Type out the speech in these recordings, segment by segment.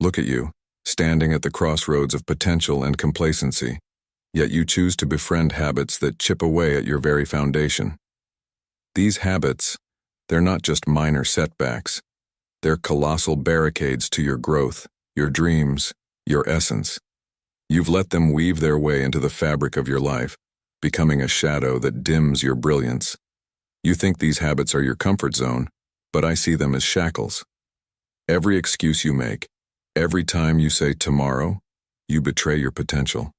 Look at you, standing at the crossroads of potential and complacency, yet you choose to befriend habits that chip away at your very foundation. These habits, they're not just minor setbacks. They're colossal barricades to your growth, your dreams, your essence. You've let them weave their way into the fabric of your life, becoming a shadow that dims your brilliance. You think these habits are your comfort zone, but I see them as shackles. Every excuse you make, every time you say tomorrow, you betray your potential.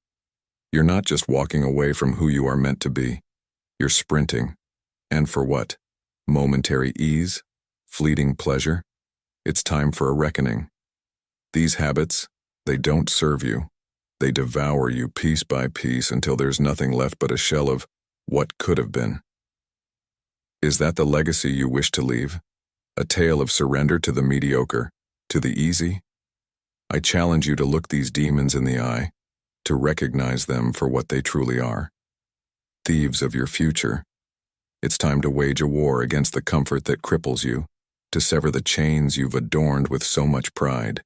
You're not just walking away from who you are meant to be. You're sprinting. And for what? Momentary ease? Fleeting pleasure? It's time for a reckoning. These habits, they don't serve you. They devour you piece by piece until there's nothing left but a shell of what could have been. Is that the legacy you wish to leave? A tale of surrender to the mediocre, to the easy? I challenge you to look these demons in the eye, to recognize them for what they truly are. Thieves of your future. It's time to wage a war against the comfort that cripples you, to sever the chains you've adorned with so much pride.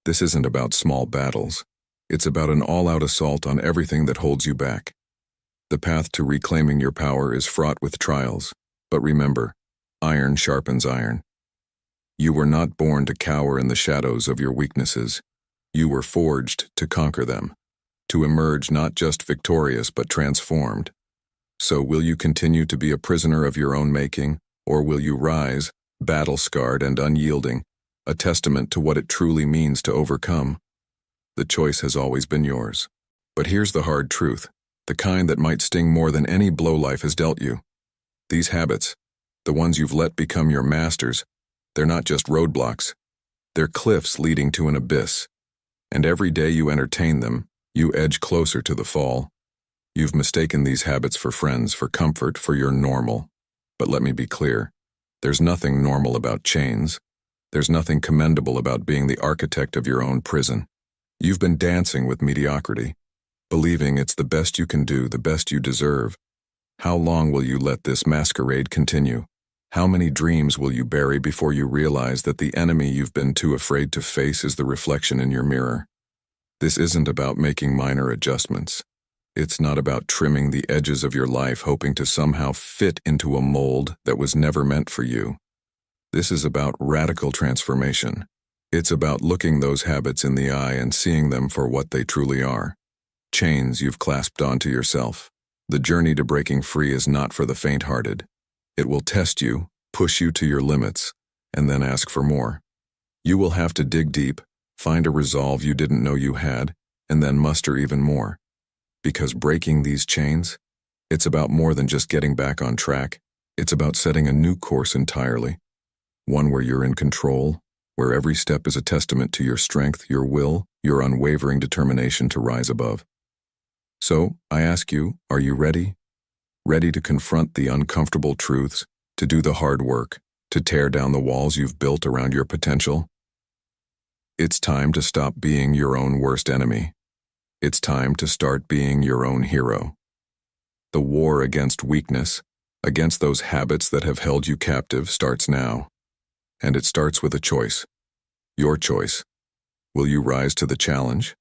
This isn't about small battles. It's about an all-out assault on everything that holds you back. The path to reclaiming your power is fraught with trials, but remember, iron sharpens iron. You were not born to cower in the shadows of your weaknesses. You were forged to conquer them, to emerge not just victorious but transformed. So will you continue to be a prisoner of your own making, or will you rise, battle-scarred and unyielding, a testament to what it truly means to overcome? The choice has always been yours. But here's the hard truth, the kind that might sting more than any blow life has dealt you. These habits, the ones you've let become your masters, they're not just roadblocks. They're cliffs leading to an abyss. And every day you entertain them, you edge closer to the fall. You've mistaken these habits for friends, for comfort, for your normal. But let me be clear, there's nothing normal about chains. There's nothing commendable about being the architect of your own prison. You've been dancing with mediocrity, believing it's the best you can do, the best you deserve. How long will you let this masquerade continue? How many dreams will you bury before you realize that the enemy you've been too afraid to face is the reflection in your mirror? This isn't about making minor adjustments. It's not about trimming the edges of your life hoping to somehow fit into a mold that was never meant for you. This is about radical transformation. It's about looking those habits in the eye and seeing them for what they truly are. Chains you've clasped onto yourself. The journey to breaking free is not for the faint-hearted. It will test you, push you to your limits, and then ask for more. You will have to dig deep, find a resolve you didn't know you had, and then muster even more. Because breaking these chains, it's about more than just getting back on track. It's about setting a new course entirely. One where you're in control, where every step is a testament to your strength, your will, your unwavering determination to rise above. So, I ask you, are you ready? Ready to confront the uncomfortable truths, to do the hard work, to tear down the walls you've built around your potential? It's time to stop being your own worst enemy. It's time to start being your own hero. The war against weakness, against those habits that have held you captive, starts now. And it starts with a choice. Your choice. Will you rise to the challenge?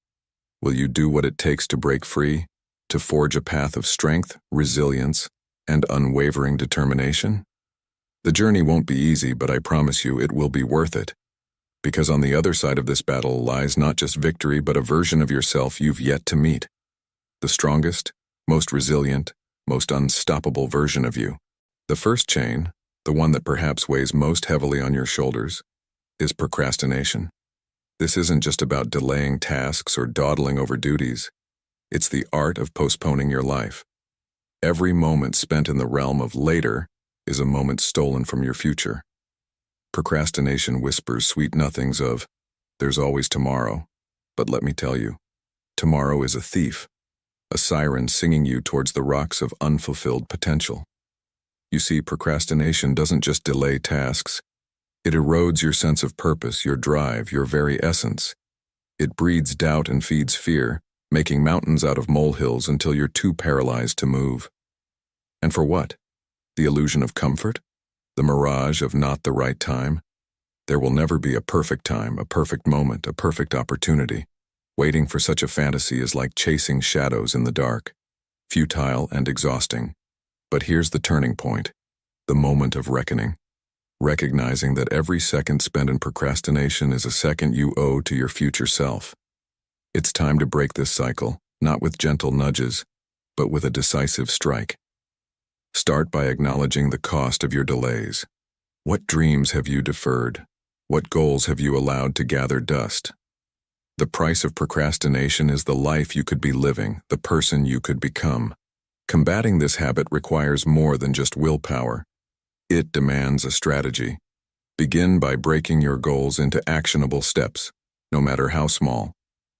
Will you do what it takes to break free, to forge a path of strength, resilience, and unwavering determination? The journey won't be easy, but I promise you it will be worth it. Because on the other side of this battle lies not just victory, but a version of yourself you've yet to meet. The strongest, most resilient, most unstoppable version of you. The first chain, the one that perhaps weighs most heavily on your shoulders, is procrastination. This isn't just about delaying tasks or dawdling over duties. It's the art of postponing your life. Every moment spent in the realm of later is a moment stolen from your future. Procrastination whispers sweet nothings of, there's always tomorrow. But let me tell you, tomorrow is a thief, a siren singing you towards the rocks of unfulfilled potential. You see, procrastination doesn't just delay tasks. It erodes your sense of purpose, your drive, your very essence. It breeds doubt and feeds fear, making mountains out of molehills until you're too paralyzed to move. And for what? The illusion of comfort? The mirage of not the right time? There will never be a perfect time, a perfect moment, a perfect opportunity. Waiting for such a fantasy is like chasing shadows in the dark, futile and exhausting. But here's the turning point, the moment of reckoning. Recognizing that every second spent in procrastination is a second you owe to your future self. It's time to break this cycle, not with gentle nudges, but with a decisive strike. Start by acknowledging the cost of your delays. What dreams have you deferred? What goals have you allowed to gather dust? The price of procrastination is the life you could be living, the person you could become. Combating this habit requires more than just willpower. It demands a strategy. Begin by breaking your goals into actionable steps, no matter how small.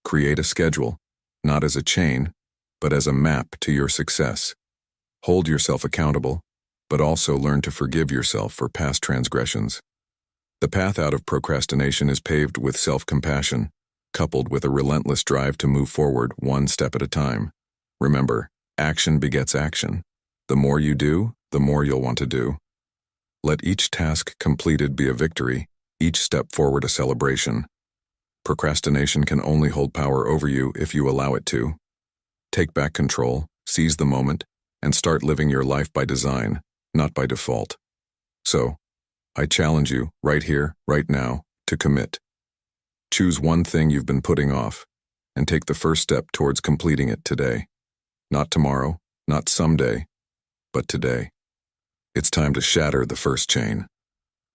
Create a schedule, not as a chain, but as a map to your success. Hold yourself accountable, but also learn to forgive yourself for past transgressions. The path out of procrastination is paved with self-compassion, coupled with a relentless drive to move forward one step at a time. Remember, action begets action. The more you do, the more you'll want to do. Let each task completed be a victory, each step forward a celebration. Procrastination can only hold power over you if you allow it to. Take back control, seize the moment, and start living your life by design, not by default. So, I challenge you, right here, right now, to commit. Choose one thing you've been putting off, and take the first step towards completing it today. Not tomorrow, not someday, but today. It's time to shatter the first chain.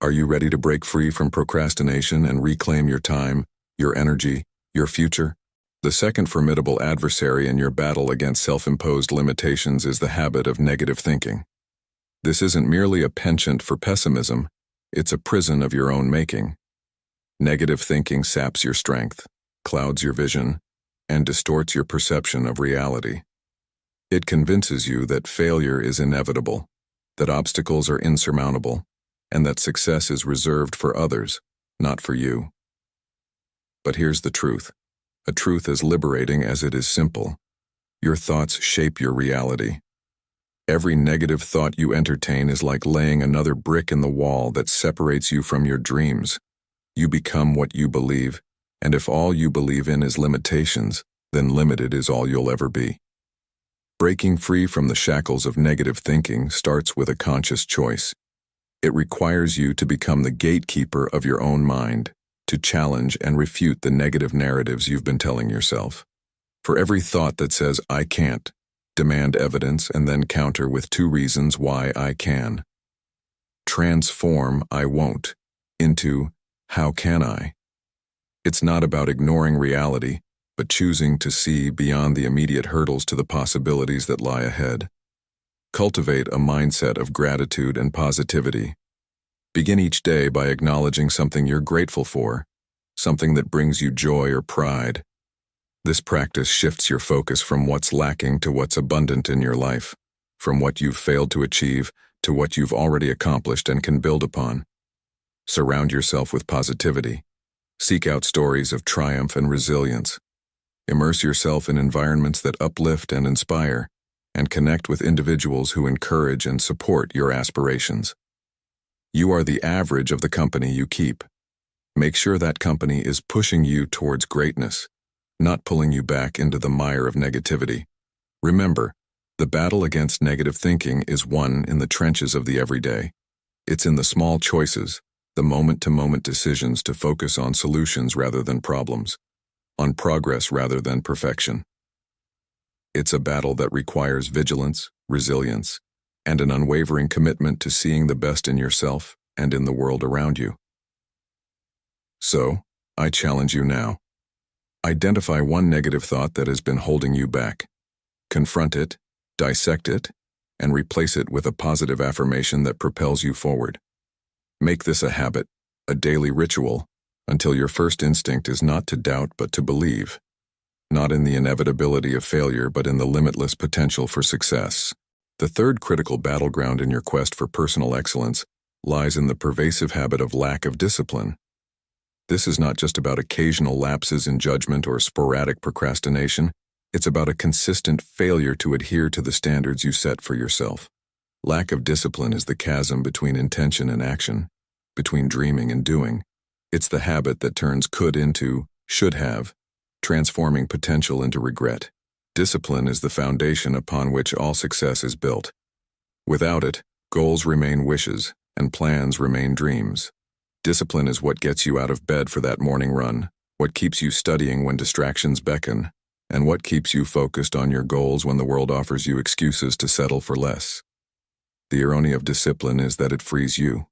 Are you ready to break free from procrastination and reclaim your time, your energy, your future? The second formidable adversary in your battle against self-imposed limitations is the habit of negative thinking. This isn't merely a penchant for pessimism, it's a prison of your own making. Negative thinking saps your strength, clouds your vision, and distorts your perception of reality. It convinces you that failure is inevitable, that obstacles are insurmountable, and that success is reserved for others, not for you. But here's the truth, a truth as liberating as it is simple. Your thoughts shape your reality. Every negative thought you entertain is like laying another brick in the wall that separates you from your dreams. You become what you believe, and if all you believe in is limitations, then limited is all you'll ever be. Breaking free from the shackles of negative thinking starts with a conscious choice. It requires you to become the gatekeeper of your own mind, to challenge and refute the negative narratives you've been telling yourself. For every thought that says, "I can't," demand evidence and then counter with 2 reasons why I can. Transform "I won't" into "How can I?" It's not about ignoring reality, but choosing to see beyond the immediate hurdles to the possibilities that lie ahead. Cultivate a mindset of gratitude and positivity. Begin each day by acknowledging something you're grateful for, something that brings you joy or pride. This practice shifts your focus from what's lacking to what's abundant in your life, from what you've failed to achieve to what you've already accomplished and can build upon. Surround yourself with positivity. Seek out stories of triumph and resilience. Immerse yourself in environments that uplift and inspire, and connect with individuals who encourage and support your aspirations. You are the average of the company you keep. Make sure that company is pushing you towards greatness, not pulling you back into the mire of negativity. Remember, the battle against negative thinking is won in the trenches of the everyday. It's in the small choices, the moment-to-moment decisions to focus on solutions rather than problems, on progress rather than perfection. It's a battle that requires vigilance, resilience, and an unwavering commitment to seeing the best in yourself and in the world around you. So, I challenge you now. Identify one negative thought that has been holding you back. Confront it, dissect it, and replace it with a positive affirmation that propels you forward. Make this a habit, a daily ritual, until your first instinct is not to doubt but to believe. Not in the inevitability of failure, but in the limitless potential for success. The third critical battleground in your quest for personal excellence lies in the pervasive habit of lack of discipline. This is not just about occasional lapses in judgment or sporadic procrastination. It's about a consistent failure to adhere to the standards you set for yourself. Lack of discipline is the chasm between intention and action, between dreaming and doing, It's the habit that turns could into should have, transforming potential into regret. Discipline is the foundation upon which all success is built. Without it, goals remain wishes, and plans remain dreams. Discipline is what gets you out of bed for that morning run, what keeps you studying when distractions beckon, and what keeps you focused on your goals when the world offers you excuses to settle for less. The irony of discipline is that it frees you.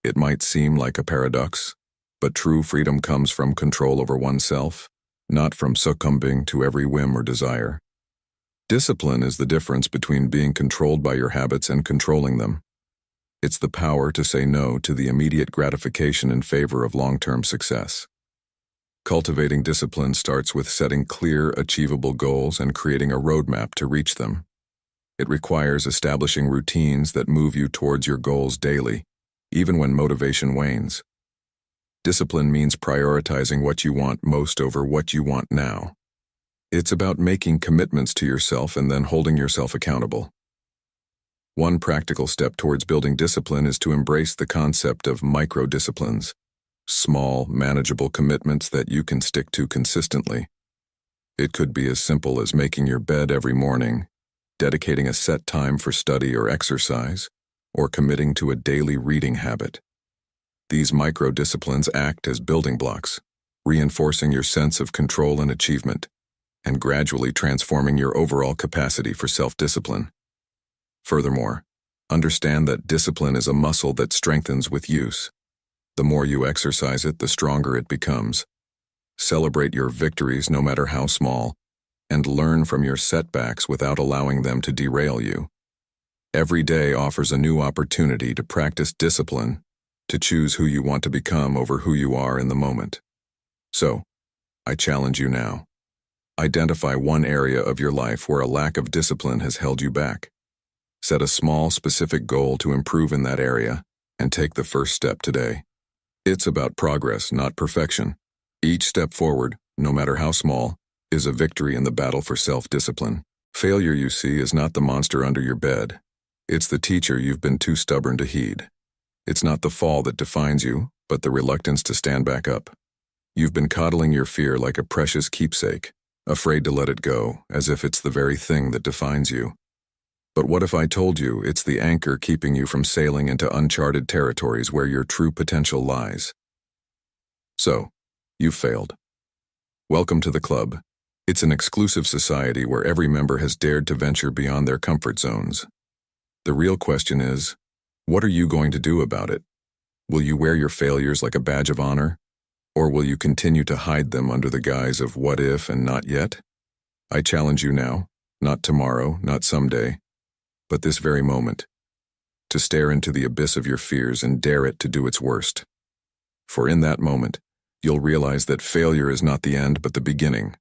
It might seem like a paradox, but true freedom comes from control over oneself, not from succumbing to every whim or desire. Discipline is the difference between being controlled by your habits and controlling them. It's the power to say no to the immediate gratification in favor of long-term success. Cultivating discipline starts with setting clear, achievable goals and creating a roadmap to reach them. It requires establishing routines that move you towards your goals daily, even when motivation wanes. Discipline means prioritizing what you want most over what you want now. It's about making commitments to yourself and then holding yourself accountable. One practical step towards building discipline is to embrace the concept of micro-disciplines, small, manageable commitments that you can stick to consistently. It could be as simple as making your bed every morning, dedicating a set time for study or exercise, or committing to a daily reading habit. These micro-disciplines act as building blocks, reinforcing your sense of control and achievement, and gradually transforming your overall capacity for self-discipline. Furthermore, understand that discipline is a muscle that strengthens with use. The more you exercise it, the stronger it becomes. Celebrate your victories no matter how small, and learn from your setbacks without allowing them to derail you. Every day offers a new opportunity to practice discipline, to choose who you want to become over who you are in the moment. So, I challenge you now. Identify one area of your life where a lack of discipline has held you back. Set a small, specific goal to improve in that area, and take the first step today. It's about progress, not perfection. Each step forward, no matter how small, is a victory in the battle for self-discipline. Failure, you see, is not the monster under your bed. It's the teacher you've been too stubborn to heed. It's not the fall that defines you, but the reluctance to stand back up. You've been coddling your fear like a precious keepsake, afraid to let it go, as if it's the very thing that defines you. But what if I told you it's the anchor keeping you from sailing into uncharted territories where your true potential lies? So, you've failed. Welcome to the club. It's an exclusive society where every member has dared to venture beyond their comfort zones. The real question is, what are you going to do about it? Will you wear your failures like a badge of honor? Or will you continue to hide them under the guise of what if and not yet? I challenge you now, not tomorrow, not someday, but this very moment, to stare into the abyss of your fears and dare it to do its worst. For in that moment, you'll realize that failure is not the end but the beginning.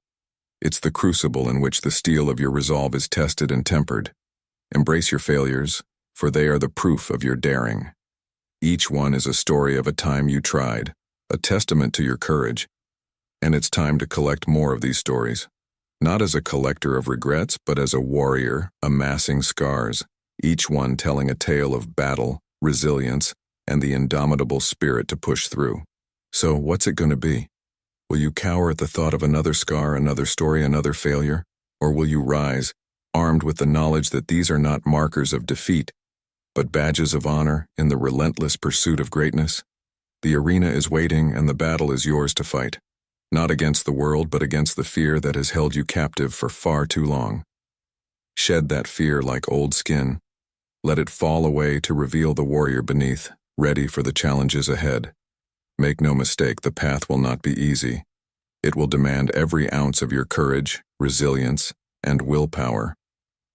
It's the crucible in which the steel of your resolve is tested and tempered. Embrace your failures, for they are the proof of your daring. Each one is a story of a time you tried, a testament to your courage, and it's time to collect more of these stories, not as a collector of regrets, but as a warrior amassing scars, each one telling a tale of battle, resilience, and the indomitable spirit to push through. So, what's it going to be? Will you cower at the thought of another scar, another story, another failure? Or will you rise, armed with the knowledge that these are not markers of defeat, but badges of honor in the relentless pursuit of greatness? The arena is waiting and the battle is yours to fight, not against the world but against the fear that has held you captive for far too long. Shed that fear like old skin. Let it fall away to reveal the warrior beneath, ready for the challenges ahead. Make no mistake, the path will not be easy. It will demand every ounce of your courage, resilience, and willpower.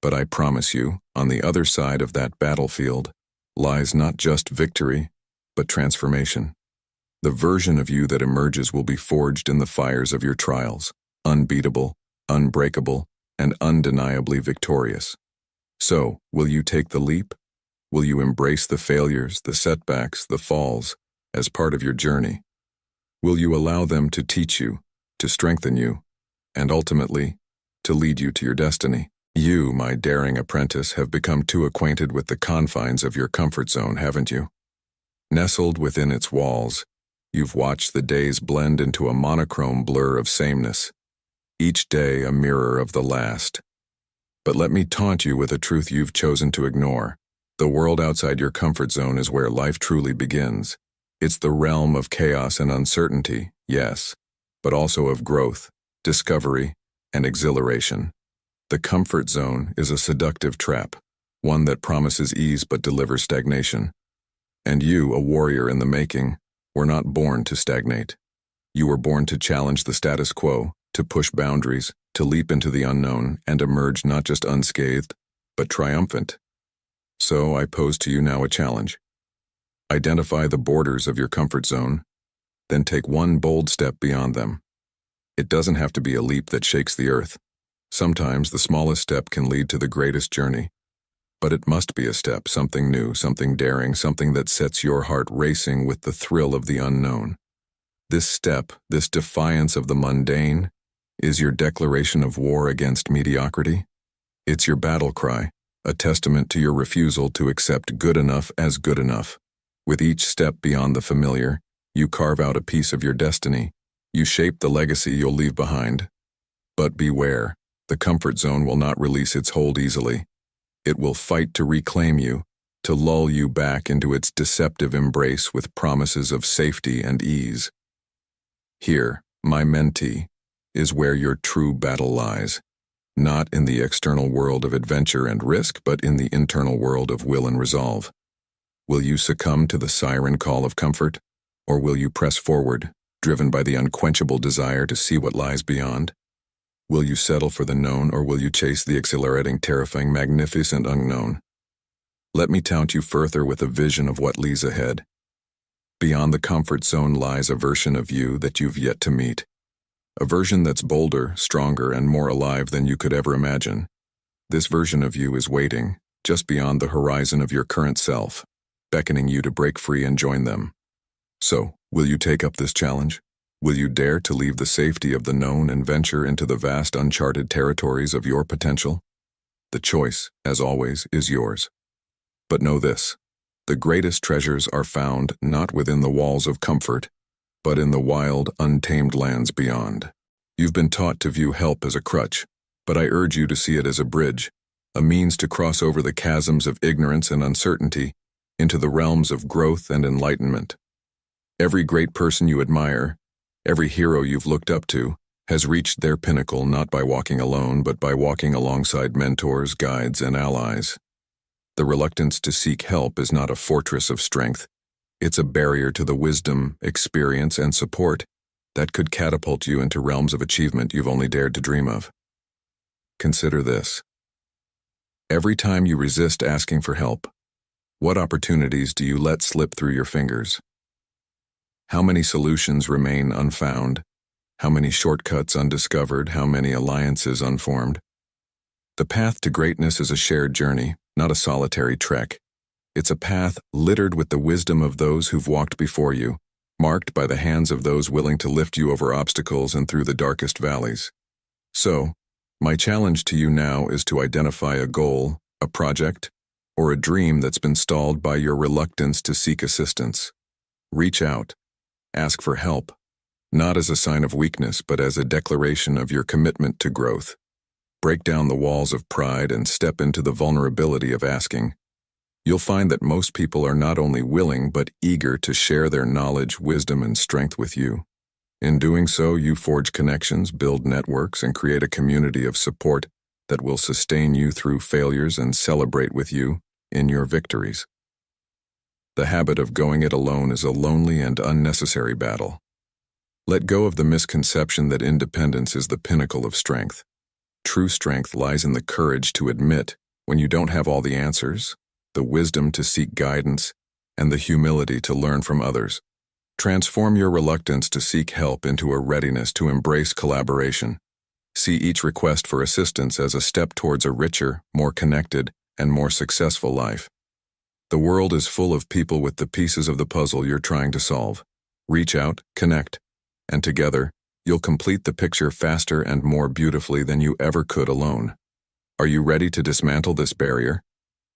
But I promise you, on the other side of that battlefield lies not just victory, but transformation. The version of you that emerges will be forged in the fires of your trials, unbeatable, unbreakable, and undeniably victorious. So, will you take the leap? Will you embrace the failures, the setbacks, the falls, as part of your journey? Will you allow them to teach you, to strengthen you, and ultimately, to lead you to your destiny? You, my daring apprentice, have become too acquainted with the confines of your comfort zone, haven't you? Nestled within its walls, You've watched the days blend into a monochrome blur of sameness, each day a mirror of the last. But let me taunt you with a truth you've chosen to ignore. The world outside your comfort zone is where life truly begins. It's the realm of chaos and uncertainty, yes, but also of growth, discovery, and exhilaration. The comfort zone is a seductive trap, one that promises ease but delivers stagnation. And you, a warrior in the making, were not born to stagnate. You were born to challenge the status quo, to push boundaries, to leap into the unknown, and emerge not just unscathed, but triumphant. So I pose to you now a challenge. Identify the borders of your comfort zone, then take one bold step beyond them. It doesn't have to be a leap that shakes the earth. Sometimes the smallest step can lead to the greatest journey. But it must be a step, something new, something daring, something that sets your heart racing with the thrill of the unknown. This step, this defiance of the mundane, is your declaration of war against mediocrity. It's your battle cry, a testament to your refusal to accept good enough as good enough. With each step beyond the familiar, you carve out a piece of your destiny. You shape the legacy you'll leave behind. But beware, the comfort zone will not release its hold easily. It will fight to reclaim you, to lull you back into its deceptive embrace with promises of safety and ease. Here, my mentee, is where your true battle lies, not in the external world of adventure and risk, but in the internal world of will and resolve. Will you succumb to the siren call of comfort, or will you press forward, driven by the unquenchable desire to see what lies beyond? Will you settle for the known, or will you chase the exhilarating, terrifying, magnificent unknown? Let me taunt you further with a vision of what lies ahead. Beyond the comfort zone lies a version of you that you've yet to meet. A version that's bolder, stronger, and more alive than you could ever imagine. This version of you is waiting, just beyond the horizon of your current self, beckoning you to break free and join them. So, will you take up this challenge? Will you dare to leave the safety of the known and venture into the vast uncharted territories of your potential? The choice, as always, is yours. But know this, the greatest treasures are found not within the walls of comfort, but in the wild, untamed lands beyond. You've been taught to view help as a crutch, but I urge you to see it as a bridge, a means to cross over the chasms of ignorance and uncertainty into the realms of growth and enlightenment. Every great person you admire, every hero you've looked up to, has reached their pinnacle not by walking alone, but by walking alongside mentors, guides, and allies. The reluctance to seek help is not a fortress of strength. It's a barrier to the wisdom, experience, and support that could catapult you into realms of achievement you've only dared to dream of. Consider this. Every time you resist asking for help, what opportunities do you let slip through your fingers? How many solutions remain unfound? How many shortcuts undiscovered? How many alliances unformed? The path to greatness is a shared journey, not a solitary trek. It's a path littered with the wisdom of those who've walked before you, marked by the hands of those willing to lift you over obstacles and through the darkest valleys. So, my challenge to you now is to identify a goal, a project, or a dream that's been stalled by your reluctance to seek assistance. Reach out. Ask for help, not as a sign of weakness, but as a declaration of your commitment to growth. Break down the walls of pride and step into the vulnerability of asking. You'll find that most people are not only willing, but eager to share their knowledge, wisdom, and strength with you. In doing so, you forge connections, build networks, and create a community of support that will sustain you through failures and celebrate with you in your victories. The habit of going it alone is a lonely and unnecessary battle. Let go of the misconception that independence is the pinnacle of strength. True strength lies in the courage to admit when you don't have all the answers, the wisdom to seek guidance, and the humility to learn from others. Transform your reluctance to seek help into a readiness to embrace collaboration. See each request for assistance as a step towards a richer, more connected, and more successful life. The world is full of people with the pieces of the puzzle you're trying to solve. Reach out, connect, and together, you'll complete the picture faster and more beautifully than you ever could alone. Are you ready to dismantle this barrier?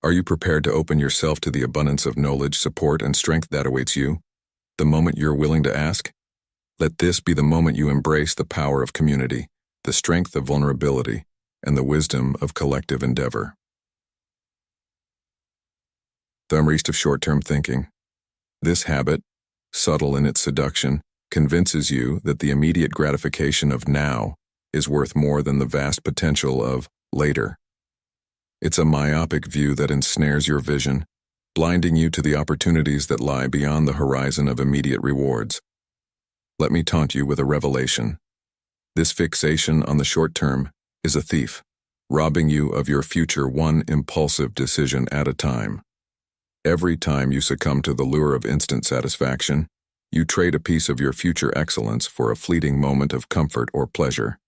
Are you prepared to open yourself to the abundance of knowledge, support, and strength that awaits you? The moment you're willing to ask? Let this be the moment you embrace the power of community, the strength of vulnerability, and the wisdom of collective endeavor. The unleashed of short-term thinking. This habit, subtle in its seduction, convinces you that the immediate gratification of now is worth more than the vast potential of later. It's a myopic view that ensnares your vision, blinding you to the opportunities that lie beyond the horizon of immediate rewards. Let me taunt you with a revelation. This fixation on the short term is a thief, robbing you of your future one impulsive decision at a time. Every time you succumb to the lure of instant satisfaction, you trade a piece of your future excellence for a fleeting moment of comfort or pleasure.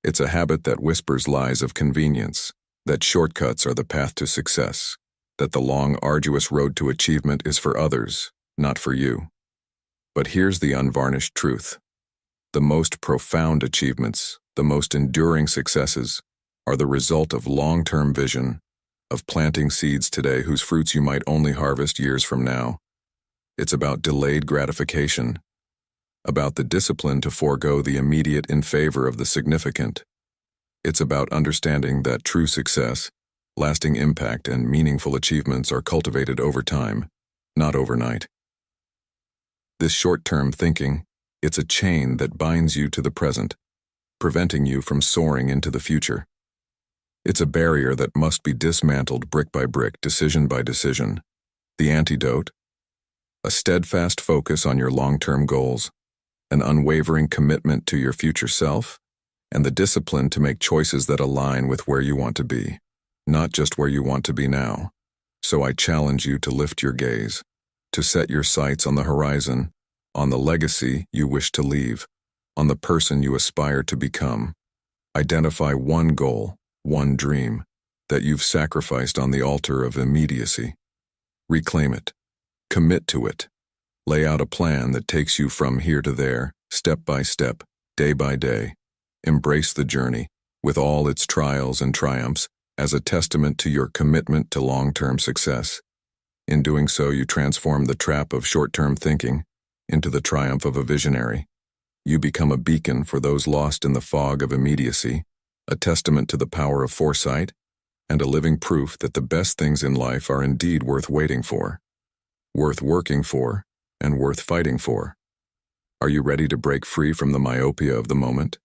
It's a habit that whispers lies of convenience, that shortcuts are the path to success, that the long, arduous road to achievement is for others, not for you. But here's the unvarnished truth. The most profound achievements, the most enduring successes, are the result of long-term vision, of planting seeds today whose fruits you might only harvest years from now. It's about delayed gratification, about the discipline to forego the immediate in favor of the significant. It's about understanding that true success, lasting impact, and meaningful achievements are cultivated over time, not overnight. This short-term thinking, it's a chain that binds you to the present, preventing you from soaring into the future. It's a barrier that must be dismantled brick by brick, decision by decision. The antidote? A steadfast focus on your long-term goals, an unwavering commitment to your future self, and the discipline to make choices that align with where you want to be, not just where you want to be now. So I challenge you to lift your gaze, to set your sights on the horizon, on the legacy you wish to leave, on the person you aspire to become. Identify one goal, one dream, that you've sacrificed on the altar of immediacy. Reclaim it. Commit to it. Lay out a plan that takes you from here to there, step by step, day by day. Embrace the journey, with all its trials and triumphs, as a testament to your commitment to long-term success. In doing so, you transform the trap of short-term thinking into the triumph of a visionary. You become a beacon for those lost in the fog of immediacy, a testament to the power of foresight, and a living proof that the best things in life are indeed worth waiting for, worth working for, and worth fighting for. Are you ready to break free from the myopia of the moment?